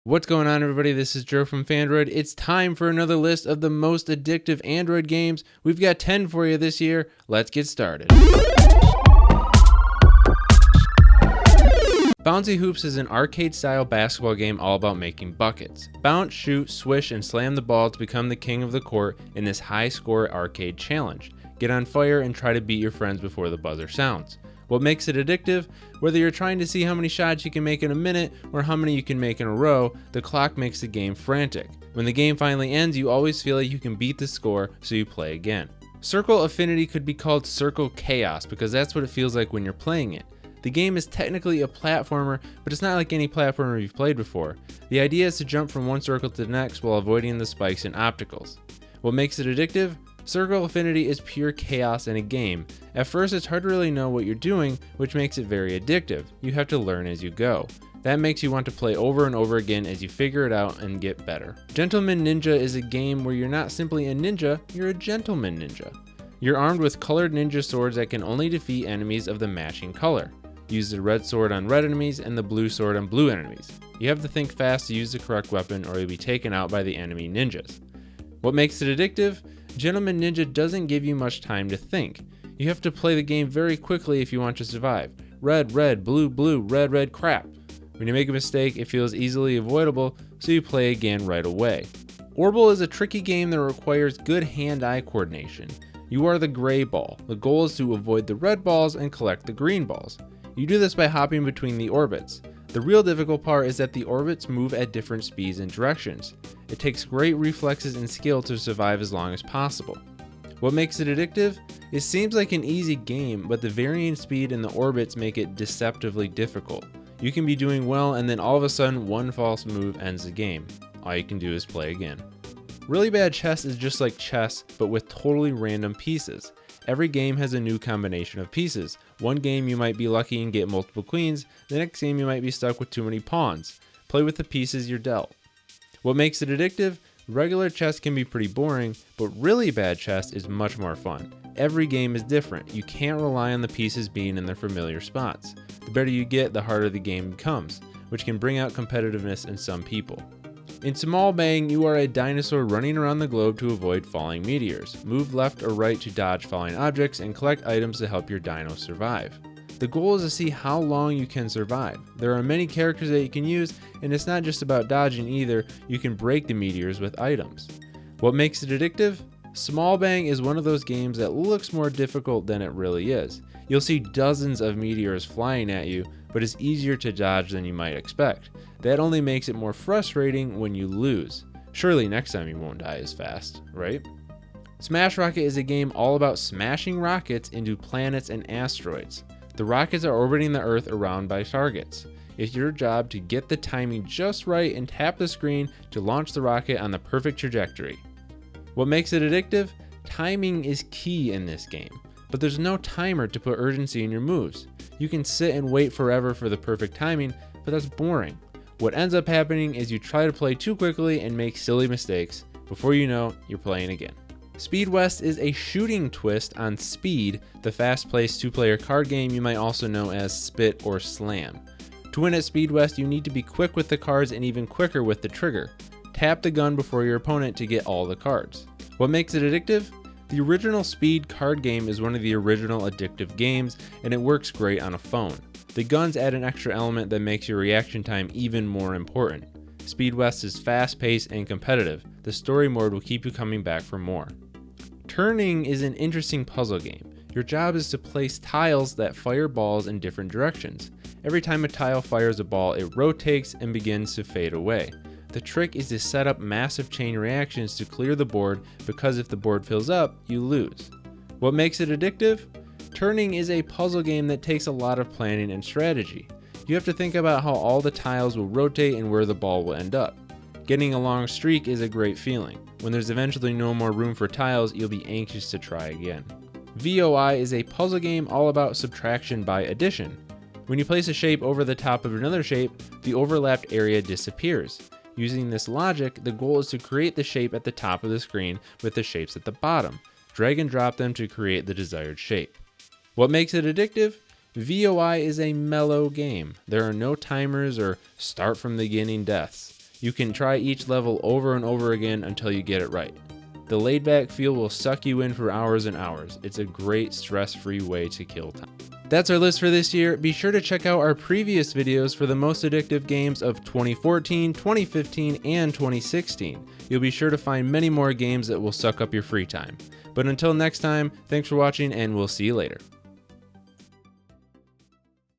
What's going on, everybody? This is Joe from Phandroid. It's time for another list of the most addictive Android games. We've got 10 for you this year. Let's get started. Bouncy Hoops is an arcade-style basketball game all about making buckets. Bounce, shoot, swish, and slam the ball to become the king of the court in this high-score arcade challenge. Get on fire and try to beat your friends before the buzzer sounds. What makes it addictive? Whether you're trying to see how many shots you can make in a minute or how many you can make in a row, the clock makes the game frantic. When the game finally ends, you always feel like you can beat the score, so you play again. Circle Affinity could be called Circle Chaos because that's what it feels like when you're playing it. The game is technically a platformer, but it's not like any platformer you've played before. The idea is to jump from one circle to the next while avoiding the spikes and obstacles. What makes it addictive? Circle Affinity is pure chaos in a game. At first, it's hard to really know what you're doing, which makes it very addictive. You have to learn as you go. That makes you want to play over and over again as you figure it out and get better. Gentleman Ninja is a game where you're not simply a ninja, you're a gentleman ninja. You're armed with colored ninja swords that can only defeat enemies of the matching color. Use the red sword on red enemies and the blue sword on blue enemies. You have to think fast to use the correct weapon or you'll be taken out by the enemy ninjas. What makes it addictive? Gentleman Ninja doesn't give you much time to think. You have to play the game very quickly if you want to survive. Red, red, blue, blue, red, red, crap. When you make a mistake, it feels easily avoidable, so you play again right away. Orbble is a tricky game that requires good hand-eye coordination. You are the gray ball. The goal is to avoid the red balls and collect the green balls. You do this by hopping between the orbits. The real difficult part is that the orbits move at different speeds and directions. It takes great reflexes and skill to survive as long as possible. What makes it addictive? It seems like an easy game, but the varying speed in the orbits make it deceptively difficult. You can be doing well and then all of a sudden one false move ends the game. All you can do is play again. Really bad chess is just like chess, but with totally random pieces. Every game has a new combination of pieces. One game you might be lucky and get multiple queens, the next game you might be stuck with too many pawns. Play with the pieces you're dealt. What makes it addictive? Regular chess can be pretty boring, but really bad chess is much more fun. Every game is different. You can't rely on the pieces being in their familiar spots. The better you get, the harder the game becomes, which can bring out competitiveness in some people. In Small Bang, you are a dinosaur running around the globe to avoid falling meteors. Move left or right to dodge falling objects and collect items to help your dino survive. The goal is to see how long you can survive. There are many characters that you can use, and it's not just about dodging either, you can break the meteors with items. What makes it addictive? Small Bang is one of those games that looks more difficult than it really is. You'll see dozens of meteors flying at you, but it's easier to dodge than you might expect. That only makes it more frustrating when you lose. Surely next time you won't die as fast, right? Smash Rocket is a game all about smashing rockets into planets and asteroids. The rockets are orbiting the Earth around by targets. It's your job to get the timing just right and tap the screen to launch the rocket on the perfect trajectory. What makes it addictive? Timing is key in this game, but there's no timer to put urgency in your moves. You can sit and wait forever for the perfect timing, but that's boring. What ends up happening is you try to play too quickly and make silly mistakes. Before you know, you're playing again. Speed West is a shooting twist on Speed, the fast-paced two-player card game you might also know as Spit or Slam. To win at Speed West, you need to be quick with the cards and even quicker with the trigger. Tap the gun before your opponent to get all the cards. What makes it addictive? The original Speed card game is one of the original addictive games, and it works great on a phone. The guns add an extra element that makes your reaction time even more important. Speed West is fast-paced and competitive. The story mode will keep you coming back for more. Turning is an interesting puzzle game. Your job is to place tiles that fire balls in different directions. Every time a tile fires a ball, it rotates and begins to fade away. The trick is to set up massive chain reactions to clear the board, because if the board fills up, you lose. What makes it addictive? Turning is a puzzle game that takes a lot of planning and strategy. You have to think about how all the tiles will rotate and where the ball will end up. Getting a long streak is a great feeling. When there's eventually no more room for tiles, you'll be anxious to try again. VOI is a puzzle game all about subtraction by addition. When you place a shape over the top of another shape, the overlapped area disappears. Using this logic, the goal is to create the shape at the top of the screen with the shapes at the bottom. Drag and drop them to create the desired shape. What makes it addictive? VOI is a mellow game. There are no timers or start from the beginning deaths. You can try each level over and over again until you get it right. The laid-back feel will suck you in for hours and hours. It's a great stress-free way to kill time. That's our list for this year. Be sure to check out our previous videos for the most addictive games of 2014, 2015, and 2016. You'll be sure to find many more games that will suck up your free time. But until next time, thanks for watching and we'll see you later.